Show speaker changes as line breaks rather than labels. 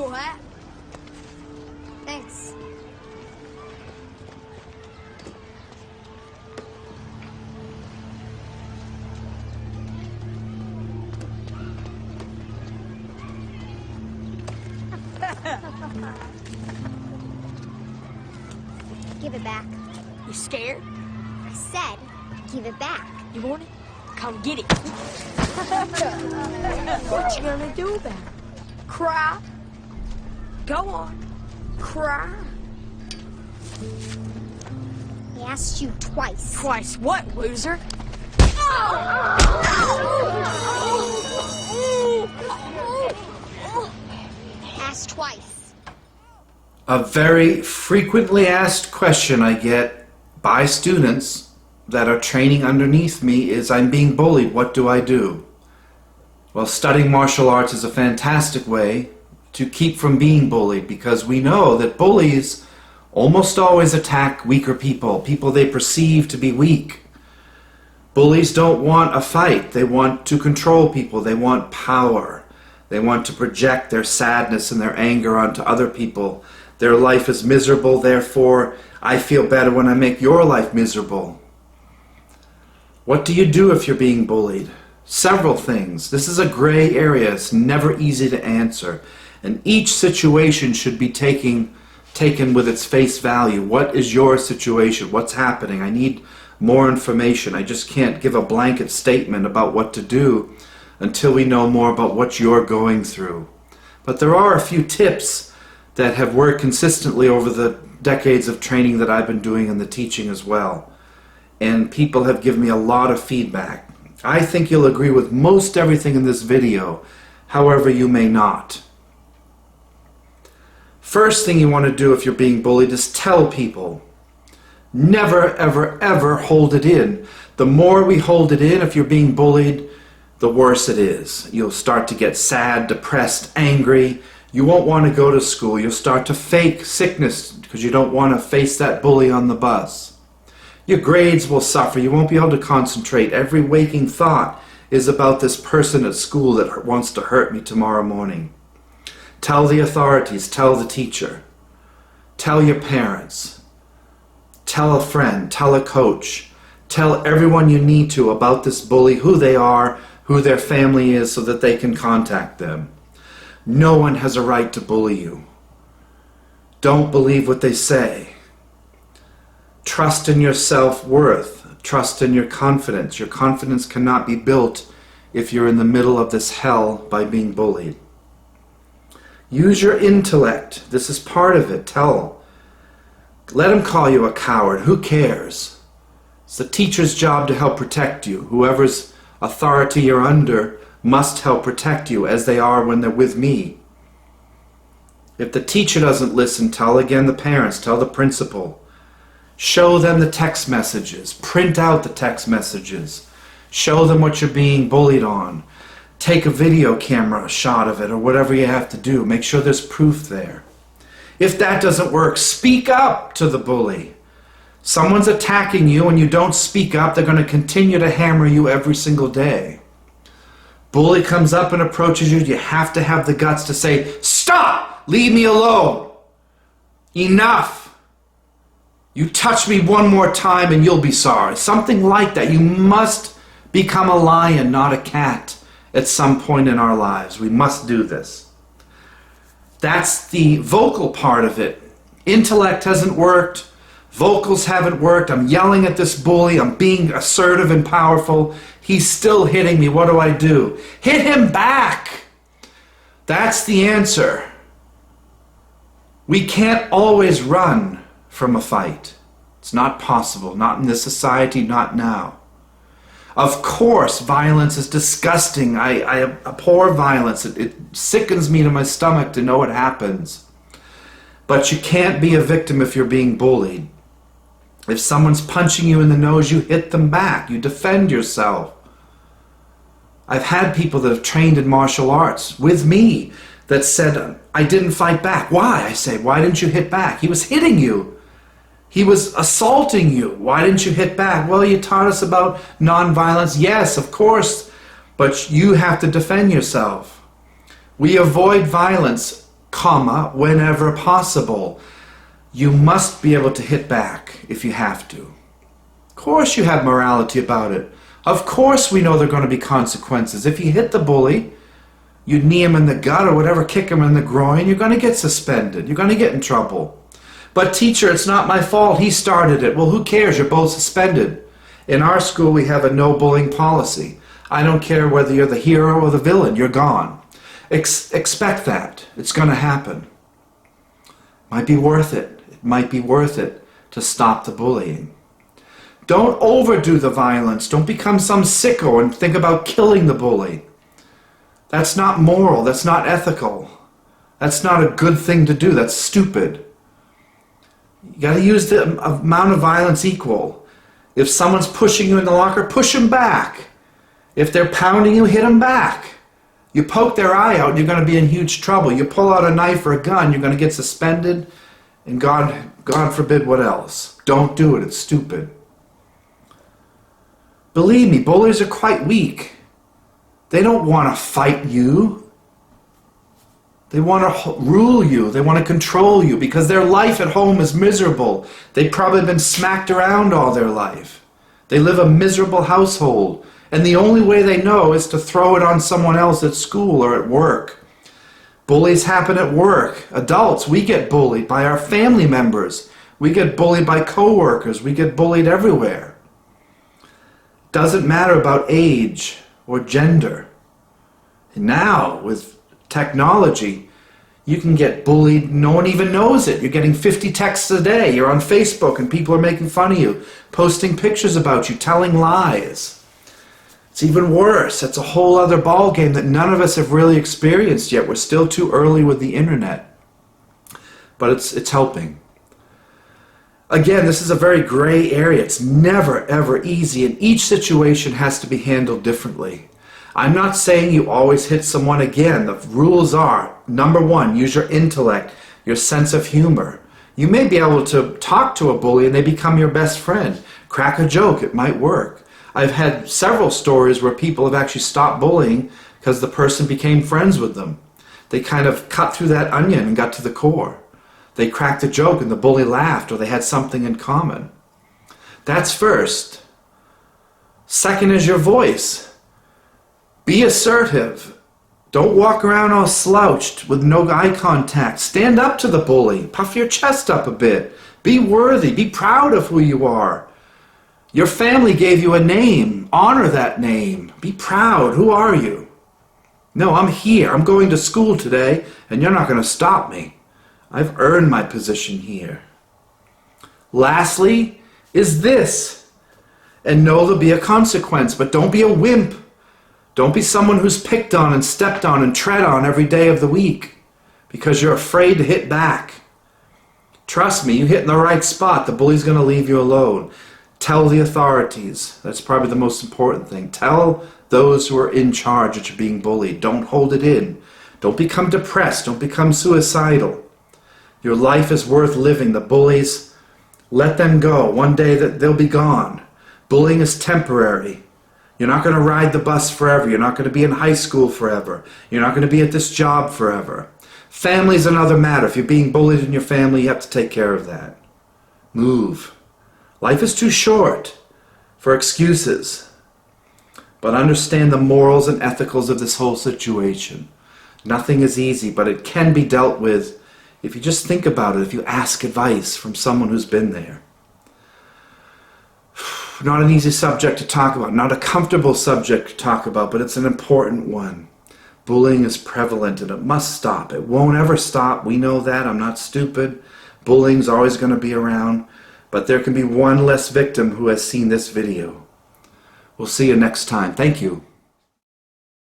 What? Thanks. Give it back.
You scared?
I said, give it back.
You want it? Come get it. What you gonna do about it? Cry? Go on. Cry.
I asked you twice.
Twice what, loser?
Asked twice.
A very frequently asked question I get by students that are training underneath me is, I'm being bullied, what do I do? Well, studying martial arts is a fantastic way to keep from being bullied, because we know that bullies almost always attack weaker people, people they perceive to be weak. Bullies don't want a fight. They want to control people. They want power. They want to project their sadness and their anger onto other people. Their life is miserable, therefore I feel better when I make your life miserable. What do you do if you're being bullied? Several things. This is a gray area. It's never easy to answer. And each situation should be taken with its face value. What is your situation? What's happening? I need more information. I just can't give a blanket statement about what to do until we know more about what you're going through. But there are a few tips that have worked consistently over the decades of training that I've been doing and the teaching as well. And people have given me a lot of feedback. I think you'll agree with most everything in this video, however you may not. First thing you want to do if you're being bullied is tell people. Never, ever, ever hold it in. The more we hold it in, if you're being bullied, the worse it is. You'll start to get sad, depressed, angry. You won't want to go to school. You'll start to fake sickness because you don't want to face that bully on the bus. Your grades will suffer. You won't be able to concentrate. Every waking thought is about this person at school that wants to hurt me tomorrow morning. Tell the authorities. Tell the teacher. Tell your parents. Tell a friend. Tell a coach. Tell everyone you need to about this bully, who they are, who their family is, so that they can contact them. No one has a right to bully you. Don't believe what they say. Trust in your self-worth. Trust in your confidence. Your confidence cannot be built if you're in the middle of this hell by being bullied. Use your intellect. This is part of it. Let them call you a coward. Who cares? It's the teacher's job to help protect you. Whoever's authority you're under must help protect you, as they are when they're with me. If the teacher doesn't listen, tell again the parents, tell the principal. Show them the text messages. Print out the text messages. Show them what you're being bullied on. Take a video camera shot of it, or whatever you have to do. Make sure there's proof there. If that doesn't work, speak up to the bully. Someone's attacking you and you don't speak up, they're going to continue to hammer you every single day. Bully comes up and approaches you, you have to have the guts to say, "Stop! Leave me alone! Enough! You touch me one more time and you'll be sorry." Something like that. You must become a lion, not a cat, at some point in our lives. We must do this. That's the vocal part of it. Intellect hasn't worked. Vocals haven't worked. I'm yelling at this bully. I'm being assertive and powerful. He's still hitting me. What do I do? Hit him back. That's the answer. We can't always run from a fight. It's not possible. Not in this society, not now. Of course, violence is disgusting. I abhor violence. It sickens me to my stomach to know what happens. But you can't be a victim if you're being bullied. If someone's punching you in the nose, you hit them back. You defend yourself. I've had people that have trained in martial arts with me that said, "I didn't fight back." Why? I say, "Why didn't you hit back? He was hitting you. He was assaulting you. Why didn't you hit back?" "Well, you taught us about nonviolence." Yes, of course, but you have to defend yourself. We avoid violence comma, whenever possible. You must be able to hit back if you have to. Of course you have morality about it. Of course we know there are going to be consequences. If you hit the bully, you knee him in the gut or whatever, kick him in the groin, you're going to get suspended. You're going to get in trouble. But teacher, it's not my fault. He started it. Well, who cares? You're both suspended. In our school, we have a no bullying policy. I don't care whether you're the hero or the villain. You're gone. Expect that. It's going to happen. Might be worth it. It might be worth it to stop the bullying. Don't overdo the violence. Don't become some sicko and think about killing the bully. That's not moral. That's not ethical. That's not a good thing to do. That's stupid. You got to use the amount of violence equal. If someone's pushing you in the locker, push them back. If they're pounding you, hit them back. You poke their eye out, you're going to be in huge trouble. You pull out a knife or a gun, you're going to get suspended, and God forbid what else. Don't do it. It's stupid. Believe me, bullies are quite weak. They don't want to fight you. They want to rule you. They want to control you because their life at home is miserable. They've probably been smacked around all their life. They live a miserable household. And the only way they know is to throw it on someone else at school or at work. Bullies happen at work. Adults, we get bullied by our family members. We get bullied by coworkers. We get bullied everywhere. Doesn't matter about age or gender. And now, with technology, you can get bullied. No one even knows it. You're getting 50 texts a day. You're on Facebook and people are making fun of you, posting pictures about you, telling lies. It's even worse. It's a whole other ballgame that none of us have really experienced yet. We're still too early with the internet. But it's helping. Again, this is a very gray area. It's never, ever easy, and each situation has to be handled differently. I'm not saying you always hit someone again. The rules are, number one, use your intellect, your sense of humor. You may be able to talk to a bully and they become your best friend. Crack a joke, it might work. I've had several stories where people have actually stopped bullying because the person became friends with them. They kind of cut through that onion and got to the core. They cracked a joke and the bully laughed, or they had something in common. That's first. Second is your voice. Be assertive. Don't walk around all slouched with no eye contact. Stand up to the bully. Puff your chest up a bit. Be worthy. Be proud of who you are. Your family gave you a name. Honor that name. Be proud. Who are you? No, I'm here. I'm going to school today, and you're not going to stop me. I've earned my position here. Lastly is this. And know there'll be a consequence, but don't be a wimp. Don't be someone who's picked on and stepped on and tread on every day of the week because you're afraid to hit back. Trust me, you hit in the right spot, the bully's going to leave you alone. Tell the authorities. That's probably the most important thing. Tell those who are in charge that you're being bullied. Don't hold it in. Don't become depressed. Don't become suicidal. Your life is worth living. The bullies, let them go. One day they'll be gone. Bullying is temporary. You're not going to ride the bus forever. You're not going to be in high school forever. You're not going to be at this job forever. Family's another matter. If you're being bullied in your family, you have to take care of that. Move. Life is too short for excuses. But understand the morals and ethicals of this whole situation. Nothing is easy, but it can be dealt with if you just think about it, if you ask advice from someone who's been there. Not an easy subject to talk about, not a comfortable subject to talk about, but it's an important one. Bullying is prevalent and it must stop. It won't ever stop. We know that. I'm not stupid. Bullying's always going to be around. But there can be one less victim who has seen this video. We'll see you next time. Thank you.